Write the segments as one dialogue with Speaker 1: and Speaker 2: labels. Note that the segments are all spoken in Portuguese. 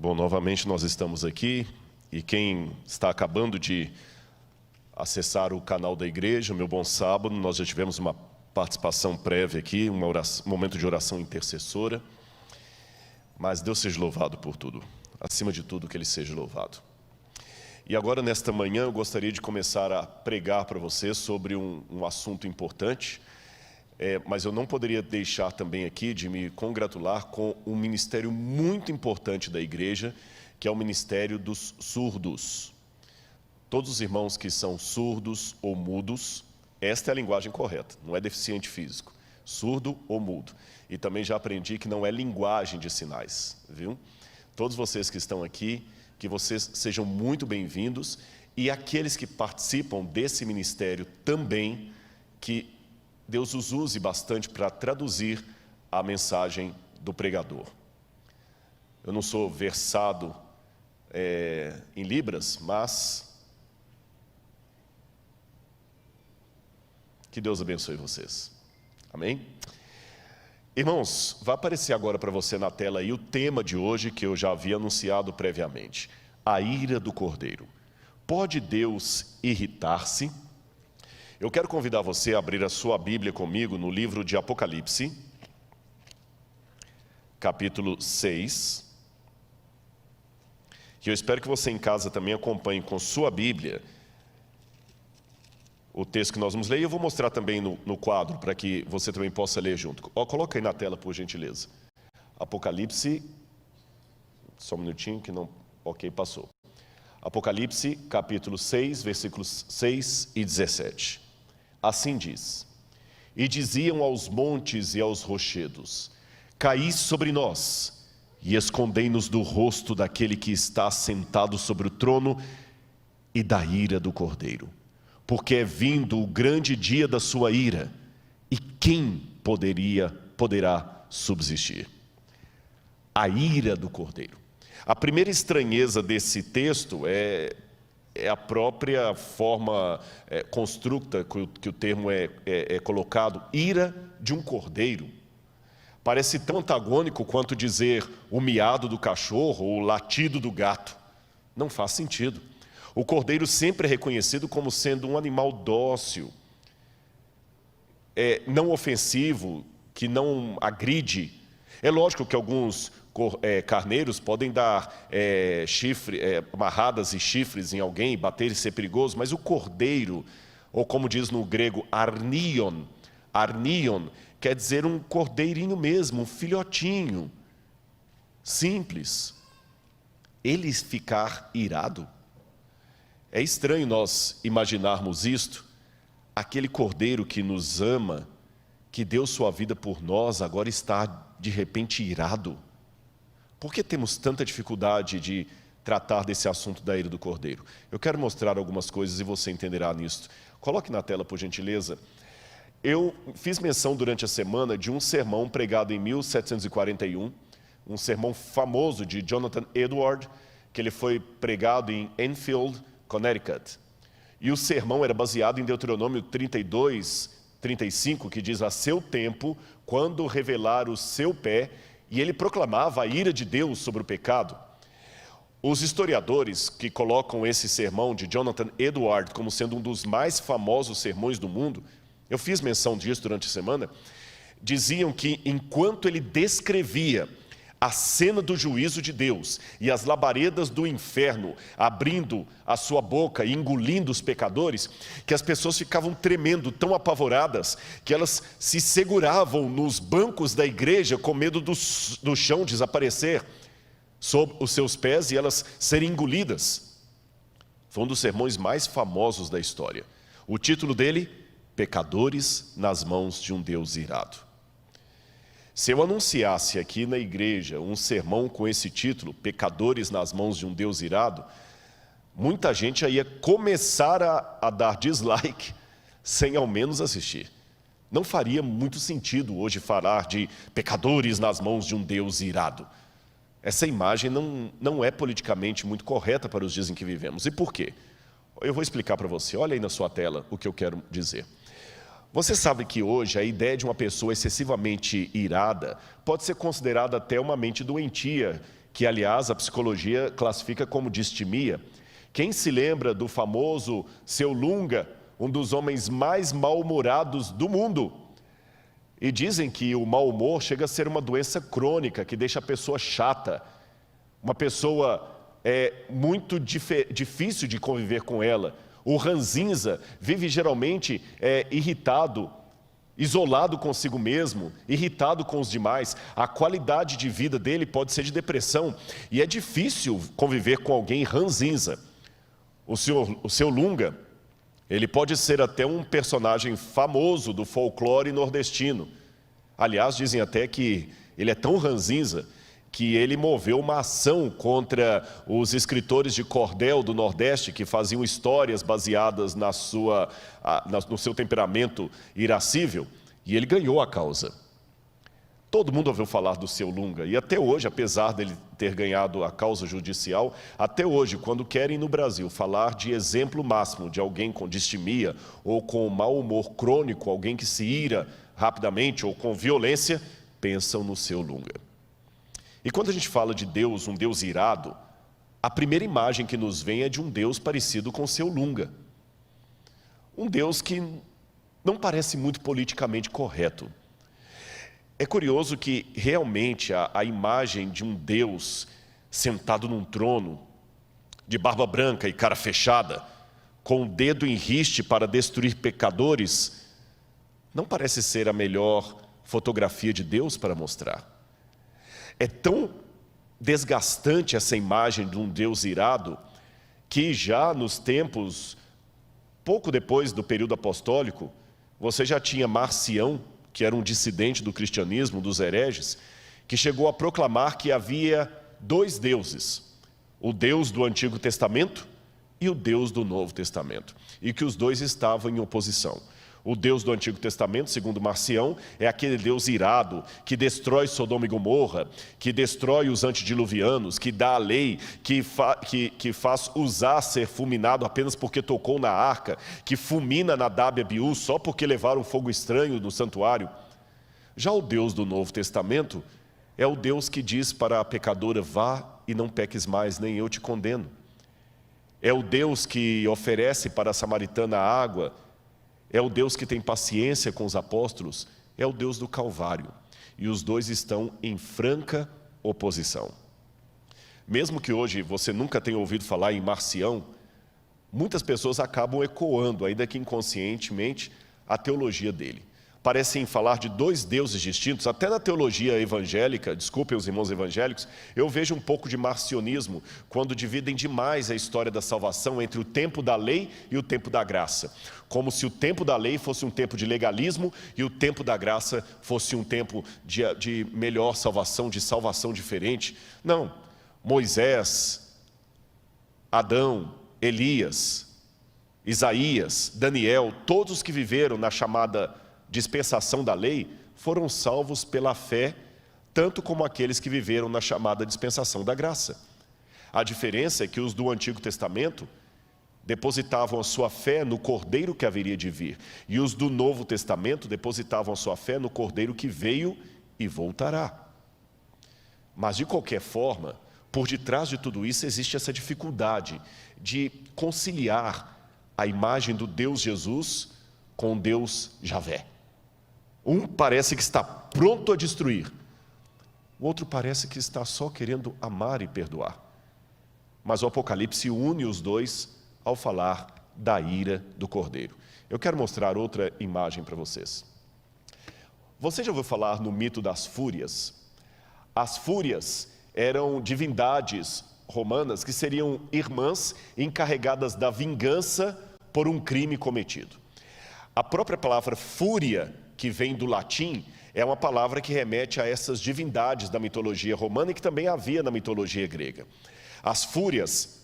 Speaker 1: Bom, novamente nós estamos aqui e quem está acabando de acessar o canal da igreja, Meu Bom Sábado, nós já tivemos uma participação prévia aqui, um momento de oração intercessora, mas Deus seja louvado por tudo, acima de tudo que Ele seja louvado. E agora nesta manhã eu gostaria de começar a pregar para você sobre um assunto importante, mas eu não poderia deixar também aqui de me congratular com um ministério muito importante da igreja, que é o ministério dos surdos. Todos os irmãos que são surdos ou mudos, esta é a linguagem correta, não é deficiente físico, surdo ou mudo. E também já aprendi que não é linguagem de sinais, viu? Todos vocês que estão aqui, que vocês sejam muito bem-vindos, e aqueles que participam desse ministério também, que Deus os use bastante para traduzir a mensagem do pregador. Eu não sou versado em Libras, mas que Deus abençoe vocês. Amém? Irmãos, vai aparecer agora para você na tela aí o tema de hoje que eu já havia anunciado previamente. A ira do Cordeiro. Pode Deus irritar-se? Eu quero convidar você a abrir a sua Bíblia comigo no livro de Apocalipse, capítulo 6. E eu espero que você em casa também acompanhe com sua Bíblia o texto que nós vamos ler. E eu vou mostrar também no quadro, para que você também possa ler junto. Coloca aí na tela, por gentileza. Apocalipse, só um minutinho que não... Ok, passou. Apocalipse, capítulo 6, versículos 6 e 17. Assim diz: E diziam aos montes e aos rochedos: Caí sobre nós, e escondei-nos do rosto daquele que está sentado sobre o trono e da ira do Cordeiro. Porque é vindo o grande dia da sua ira, e quem poderá subsistir? A ira do Cordeiro. A primeira estranheza desse texto é a própria forma constructa que o termo é colocado, ira de um cordeiro. Parece tão antagônico quanto dizer o miado do cachorro ou o latido do gato. Não faz sentido. O cordeiro sempre é reconhecido como sendo um animal dócil, não ofensivo, que não agride. É lógico que alguns carneiros podem dar amarradas e chifres em alguém, bater e ser perigoso, mas o cordeiro, ou como diz no grego, arnion, quer dizer um cordeirinho mesmo, um filhotinho, simples. Ele ficar irado? É estranho nós imaginarmos isto, aquele cordeiro que nos ama, que deu sua vida por nós, agora está de repente irado. Por que temos tanta dificuldade de tratar desse assunto da ira do Cordeiro? Eu quero mostrar algumas coisas e você entenderá nisso. Coloque na tela, por gentileza. Eu fiz menção durante a semana de um sermão pregado em 1741, um sermão famoso de Jonathan Edwards, que ele foi pregado em Enfield, Connecticut. E o sermão era baseado em Deuteronômio 32, 35, que diz: a seu tempo, quando revelar o seu pé, e ele proclamava a ira de Deus sobre o pecado. Os historiadores que colocam esse sermão de Jonathan Edwards como sendo um dos mais famosos sermões do mundo, eu fiz menção disso durante a semana, diziam que enquanto ele descrevia a cena do juízo de Deus e as labaredas do inferno abrindo a sua boca e engolindo os pecadores, que as pessoas ficavam tremendo, tão apavoradas, que elas se seguravam nos bancos da igreja com medo do chão desaparecer sob os seus pés e elas serem engolidas. Foi um dos sermões mais famosos da história. O título dele: Pecadores nas mãos de um Deus irado. Se eu anunciasse aqui na igreja um sermão com esse título, Pecadores nas mãos de um Deus irado, muita gente já ia começar a dar dislike sem ao menos assistir. Não faria muito sentido hoje falar de pecadores nas mãos de um Deus irado. Essa imagem não é politicamente muito correta para os dias em que vivemos. E por quê? Eu vou explicar para você. Olha aí na sua tela o que eu quero dizer. Você sabe que hoje a ideia de uma pessoa excessivamente irada pode ser considerada até uma mente doentia que, aliás, a psicologia classifica como distimia. Quem se lembra do famoso Seu Lunga, um dos homens mais mal-humorados do mundo? E dizem que o mau humor chega a ser uma doença crônica, que deixa a pessoa chata, uma pessoa muito difícil de conviver com ela. O ranzinza vive geralmente irritado, isolado consigo mesmo, irritado com os demais. A qualidade de vida dele pode ser de depressão, e é difícil conviver com alguém ranzinza. O seu Lunga, ele pode ser até um personagem famoso do folclore nordestino. Aliás, dizem até que ele é tão ranzinza que ele moveu uma ação contra os escritores de cordel do Nordeste, que faziam histórias baseadas no seu temperamento irascível, e ele ganhou a causa. Todo mundo ouviu falar do Seu Lunga, e até hoje, apesar dele ter ganhado a causa judicial, até hoje, quando querem no Brasil falar de exemplo máximo de alguém com distimia ou com mau humor crônico, alguém que se ira rapidamente ou com violência, pensam no Seu Lunga. E quando a gente fala de Deus, um Deus irado, a primeira imagem que nos vem é de um Deus parecido com o Seu Lunga. Um Deus que não parece muito politicamente correto. É curioso que realmente a imagem de um Deus sentado num trono, de barba branca e cara fechada, com o dedo em riste para destruir pecadores, não parece ser a melhor fotografia de Deus para mostrar. É tão desgastante essa imagem de um Deus irado, que já nos tempos, pouco depois do período apostólico, você já tinha Marcião, que era um dissidente do cristianismo, dos hereges, que chegou a proclamar que havia dois deuses, o Deus do Antigo Testamento e o Deus do Novo Testamento, e que os dois estavam em oposição. O Deus do Antigo Testamento, segundo Marcião, é aquele Deus irado, que destrói Sodoma e Gomorra, que destrói os antediluvianos, que dá a lei, que faz Uzá ser fulminado apenas porque tocou na arca, que fulmina Nadab e Abiú só porque levaram fogo estranho no santuário. Já o Deus do Novo Testamento é o Deus que diz para a pecadora: vá e não peques mais, nem eu te condeno. É o Deus que oferece para a samaritana água. É o Deus que tem paciência com os apóstolos, é o Deus do Calvário. E os dois estão em franca oposição. Mesmo que hoje você nunca tenha ouvido falar em Marcião, muitas pessoas acabam ecoando, ainda que inconscientemente, a teologia dele. Parecem falar de dois deuses distintos. Até na teologia evangélica, desculpem os irmãos evangélicos, eu vejo um pouco de marcionismo, quando dividem demais a história da salvação entre o tempo da lei e o tempo da graça. Como se o tempo da lei fosse um tempo de legalismo e o tempo da graça fosse um tempo de melhor salvação, de salvação diferente. Não, Moisés, Adão, Elias, Isaías, Daniel, todos os que viveram na chamada dispensação da lei, foram salvos pela fé, tanto como aqueles que viveram na chamada dispensação da graça. A diferença é que os do Antigo Testamento depositavam a sua fé no Cordeiro que haveria de vir, e os do Novo Testamento depositavam a sua fé no Cordeiro que veio e voltará. Mas, de qualquer forma, por detrás de tudo isso existe essa dificuldade de conciliar a imagem do Deus Jesus com Deus Javé. Um parece que está pronto a destruir, o outro parece que está só querendo amar e perdoar. Mas o Apocalipse une os dois ao falar da ira do Cordeiro. Eu quero mostrar outra imagem para vocês. Você já ouviu falar no mito das fúrias? As fúrias eram divindades romanas que seriam irmãs encarregadas da vingança por um crime cometido. A própria palavra fúria, que vem do latim, é uma palavra que remete a essas divindades da mitologia romana e que também havia na mitologia grega. As fúrias,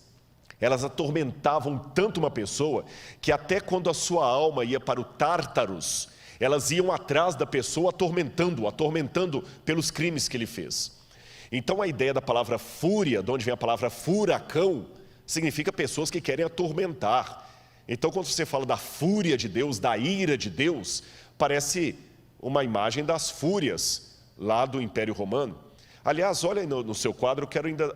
Speaker 1: elas atormentavam tanto uma pessoa que até quando a sua alma ia para o Tártaros, elas iam atrás da pessoa atormentando pelos crimes que ele fez. Então a ideia da palavra fúria, de onde vem a palavra furacão, significa pessoas que querem atormentar. Então quando você fala da fúria de Deus, da ira de Deus, parece uma imagem das fúrias lá do Império Romano. Aliás, olha aí no seu quadro, eu quero ainda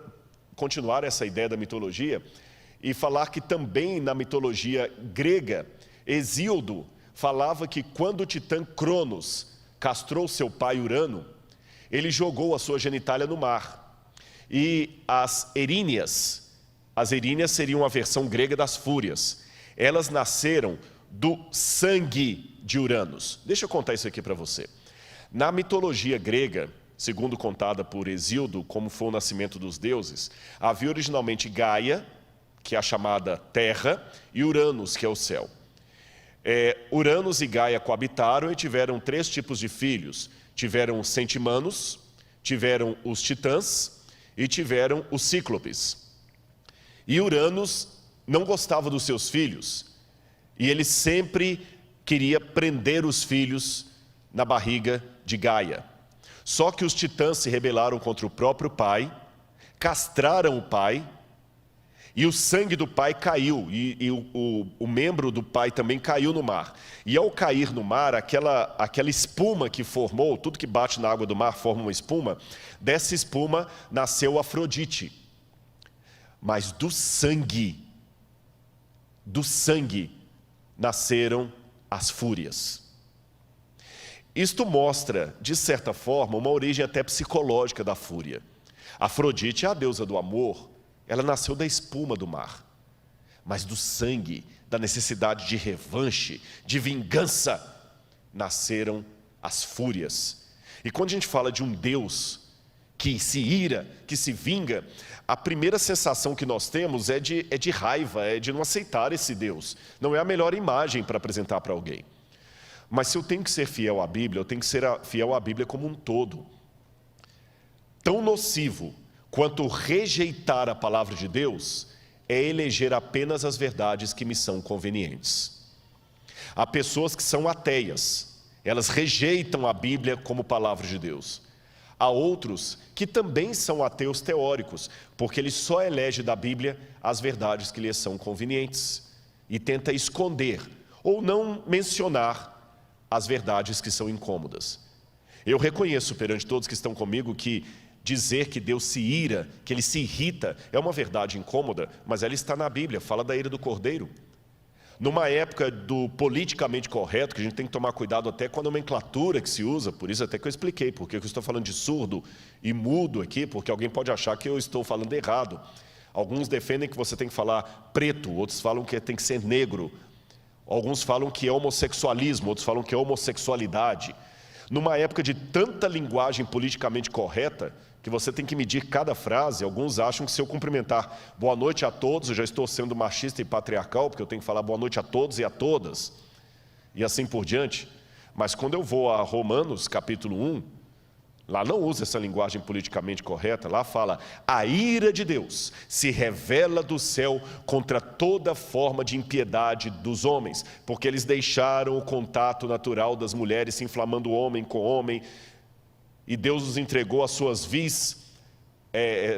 Speaker 1: continuar essa ideia da mitologia e falar que também na mitologia grega, Hesíodo falava que quando o titã Cronos castrou seu pai Urano, ele jogou a sua genitália no mar. E as eríneas seriam a versão grega das fúrias. Elas nasceram do sangue de Uranos. Deixa eu contar isso aqui para você. Na mitologia grega, segundo contada por Hesíodo, como foi o nascimento dos deuses, havia originalmente Gaia, que é a chamada Terra, e Uranos, que é o céu. Uranos e Gaia coabitaram e tiveram 3 tipos de filhos. Tiveram os centimanos, tiveram os titãs e tiveram os cíclopes. E Uranos não gostava dos seus filhos, e ele sempre queria prender os filhos na barriga de Gaia. Só que os titãs se rebelaram contra o próprio pai, castraram o pai, e o sangue do pai caiu, e o membro do pai também caiu no mar. E ao cair no mar, aquela espuma que formou, tudo que bate na água do mar forma uma espuma, dessa espuma nasceu Afrodite. Mas do sangue nasceram as fúrias. Isto mostra, de certa forma, uma origem até psicológica da fúria. Afrodite é a deusa do amor, ela nasceu da espuma do mar. Mas do sangue, da necessidade de revanche, de vingança, nasceram as fúrias. E quando a gente fala de um Deus que se ira, que se vinga, a primeira sensação que nós temos é de raiva, é de não aceitar esse Deus. Não é a melhor imagem para apresentar para alguém. Mas se eu tenho que ser fiel à Bíblia, eu tenho que ser fiel à Bíblia como um todo. Tão nocivo quanto rejeitar a palavra de Deus é eleger apenas as verdades que me são convenientes. Há pessoas que são ateias, elas rejeitam a Bíblia como palavra de Deus. Há outros que também são ateus teóricos, porque eles só elegem da Bíblia as verdades que lhes são convenientes e tenta esconder ou não mencionar as verdades que são incômodas. Eu reconheço perante todos que estão comigo que dizer que Deus se ira, que Ele se irrita, é uma verdade incômoda, mas ela está na Bíblia, fala da ira do Cordeiro. Numa época do politicamente correto, que a gente tem que tomar cuidado até com a nomenclatura que se usa, por isso até que eu expliquei, porque eu estou falando de surdo e mudo aqui, porque alguém pode achar que eu estou falando errado. Alguns defendem que você tem que falar preto, outros falam que tem que ser negro. Alguns falam que é homossexualismo, outros falam que é homossexualidade. Numa época de tanta linguagem politicamente correta, que você tem que medir cada frase, alguns acham que se eu cumprimentar boa noite a todos, eu já estou sendo machista e patriarcal, porque eu tenho que falar boa noite a todos e a todas, e assim por diante. Mas quando eu vou a Romanos, capítulo 1, lá não usa essa linguagem politicamente correta, lá fala: a ira de Deus se revela do céu contra toda forma de impiedade dos homens, porque eles deixaram o contato natural das mulheres, se inflamando homem com homem, e Deus os entregou às suas vis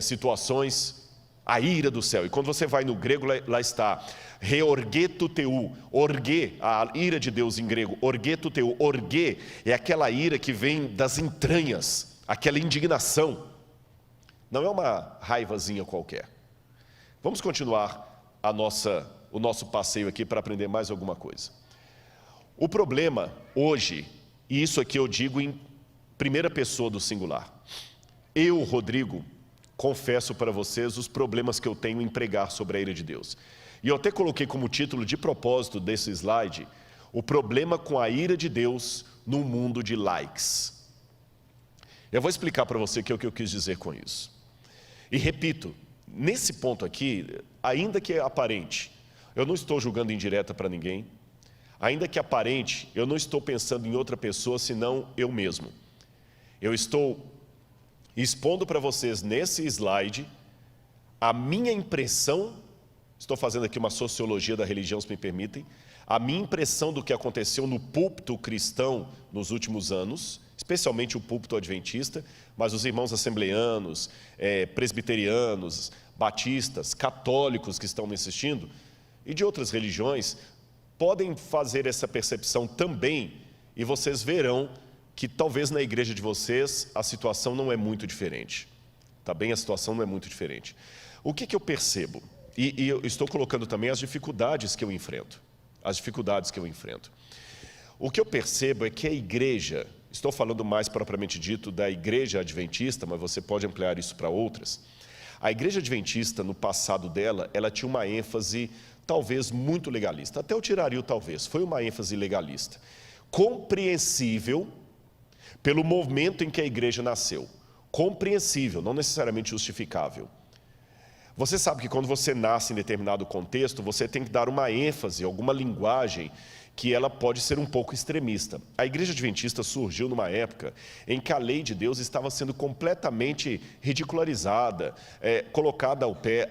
Speaker 1: situações, a ira do céu. E quando você vai no grego, lá está, reorgeto teu, orge, a ira de Deus em grego, orgeto teu, orge, é aquela ira que vem das entranhas, aquela indignação, não é uma raivazinha qualquer. Vamos continuar o nosso passeio aqui para aprender mais alguma coisa. O problema hoje, e isso aqui eu digo em primeira pessoa do singular, eu, Rodrigo, confesso para vocês os problemas que eu tenho em pregar sobre a ira de Deus. E eu até coloquei como título de propósito desse slide, o problema com a ira de Deus no mundo de likes. Eu vou explicar para você o que eu quis dizer com isso. E repito, nesse ponto aqui, ainda que é aparente, eu não estou julgando indireta para ninguém, ainda que aparente, eu não estou pensando em outra pessoa senão eu mesmo. Eu estou expondo para vocês nesse slide a minha impressão, estou fazendo aqui uma sociologia da religião, se me permitem, a minha impressão do que aconteceu no púlpito cristão nos últimos anos, especialmente o púlpito adventista, mas os irmãos assembleanos, presbiterianos, batistas, católicos que estão me assistindo, e de outras religiões, podem fazer essa percepção também, e vocês verão que talvez na igreja de vocês a situação não é muito diferente. Tá bem? A situação não é muito diferente. O que eu percebo? E eu estou colocando também as dificuldades que eu enfrento. As dificuldades que eu enfrento. O que eu percebo é que a igreja, estou falando mais propriamente dito da igreja adventista, mas você pode ampliar isso para outras. A igreja adventista, no passado dela, ela tinha uma ênfase talvez muito legalista. Até eu tiraria o talvez, foi uma ênfase legalista. Compreensível pelo momento em que a igreja nasceu. Compreensível, não necessariamente justificável. Você sabe que quando você nasce em determinado contexto, você tem que dar uma ênfase, alguma linguagem que ela pode ser um pouco extremista. A igreja adventista surgiu numa época em que a lei de Deus estava sendo completamente ridicularizada, colocada ao pé.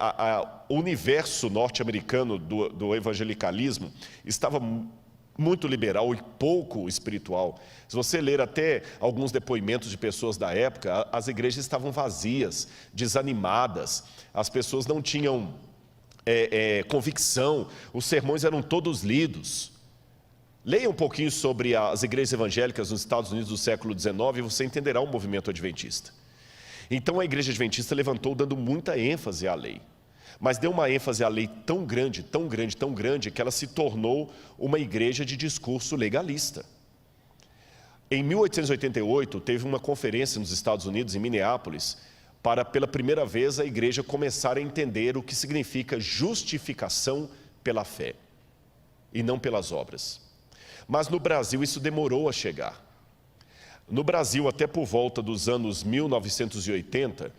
Speaker 1: O universo norte-americano do evangelicalismo estava muito liberal e pouco espiritual. Se você ler até alguns depoimentos de pessoas da época, as igrejas estavam vazias, desanimadas, as pessoas não tinham convicção, os sermões eram todos lidos. Leia um pouquinho sobre as igrejas evangélicas nos Estados Unidos do século XIX e você entenderá o movimento adventista. Então a igreja adventista levantou dando muita ênfase à lei. Mas deu uma ênfase à lei tão grande, tão grande, tão grande, que ela se tornou uma igreja de discurso legalista. Em 1888, teve uma conferência nos Estados Unidos, em Minneapolis, para pela primeira vez a igreja começar a entender o que significa justificação pela fé e não pelas obras. Mas no Brasil isso demorou a chegar. No Brasil, até por volta dos anos 1980,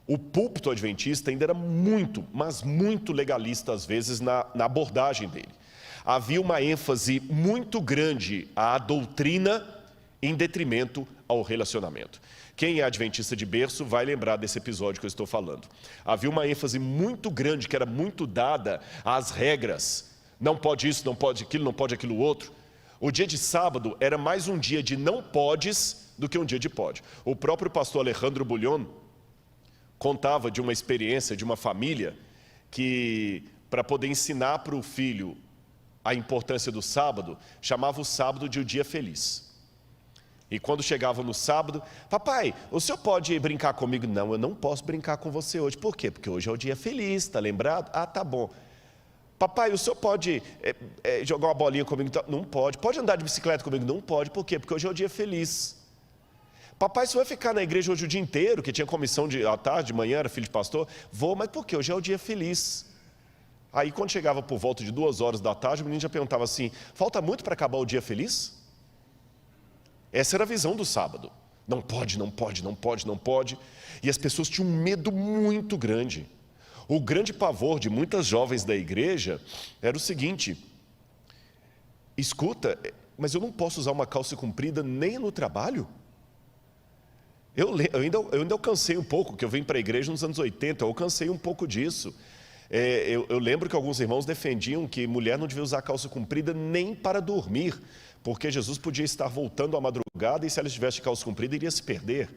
Speaker 1: o púlpito adventista ainda era muito, mas muito legalista às vezes na abordagem dele. Havia uma ênfase muito grande à doutrina em detrimento ao relacionamento. Quem é adventista de berço vai lembrar desse episódio que eu estou falando. Havia uma ênfase muito grande que era muito dada às regras. Não pode isso, não pode aquilo outro. O dia de sábado era mais um dia de não podes do que um dia de pode. O próprio pastor Alejandro Bullion contava de uma experiência de uma família que, para poder ensinar para o filho a importância do sábado, chamava o sábado de o dia feliz. E quando chegava no sábado, papai, o senhor pode brincar comigo? Não, eu não posso brincar com você hoje. Por quê? Porque hoje é o dia feliz, está lembrado? Ah, tá bom. Papai, o senhor pode jogar uma bolinha comigo? Não pode. Pode andar de bicicleta comigo? Não pode. Por quê? Porque hoje é o dia feliz. Papai, você vai ficar na igreja hoje o dia inteiro, que tinha comissão à tarde, de manhã, era filho de pastor? Vou, mas por quê? Hoje é o dia feliz. Aí quando chegava por volta de 2 horas da tarde, o menino já perguntava assim, falta muito para acabar o dia feliz? Essa era a visão do sábado. Não pode, não pode, não pode, não pode. E as pessoas tinham um medo muito grande. O grande pavor de muitas jovens da igreja era o seguinte, escuta, mas eu não posso usar uma calça comprida nem no trabalho? Eu ainda alcancei um pouco, que eu vim para a igreja nos anos 80, eu alcancei um pouco disso. Eu lembro que alguns irmãos defendiam que mulher não devia usar calça comprida nem para dormir, porque Jesus podia estar voltando à madrugada e se ela estivesse de calça comprida iria se perder.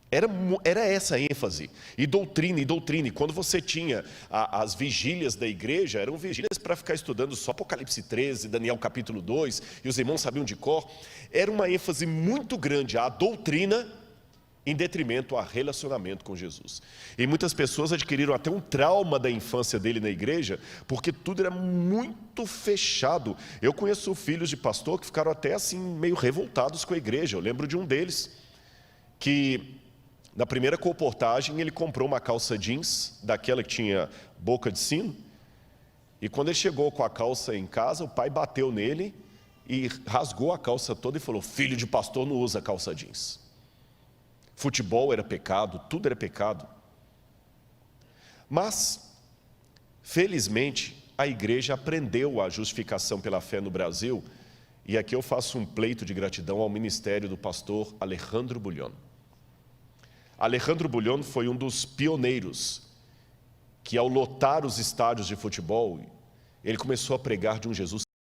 Speaker 1: Era essa a ênfase, e doutrina, e quando você tinha as vigílias da igreja, eram vigílias para ficar estudando só Apocalipse 13, Daniel capítulo 2, e os irmãos sabiam de cor, era uma ênfase muito grande à doutrina, em detrimento a relacionamento com Jesus. E muitas pessoas adquiriram até um trauma da infância dele na igreja, porque tudo era muito fechado. Eu conheço filhos de pastor que ficaram até assim, meio revoltados com a igreja. Eu lembro de um deles, que na primeira colportagem, ele comprou uma calça jeans, daquela que tinha boca de sino, e quando ele chegou com a calça em casa, o pai bateu nele e rasgou a calça toda e falou, filho de pastor não usa calça jeans. Futebol era pecado, tudo era pecado. Mas, felizmente, a igreja aprendeu a justificação pela fé no Brasil, e aqui eu faço um pleito de gratidão ao ministério do pastor Alejandro Bullion. Alejandro Bullion foi um dos pioneiros que, ao lotar os estádios de futebol, ele começou a pregar de um Jesus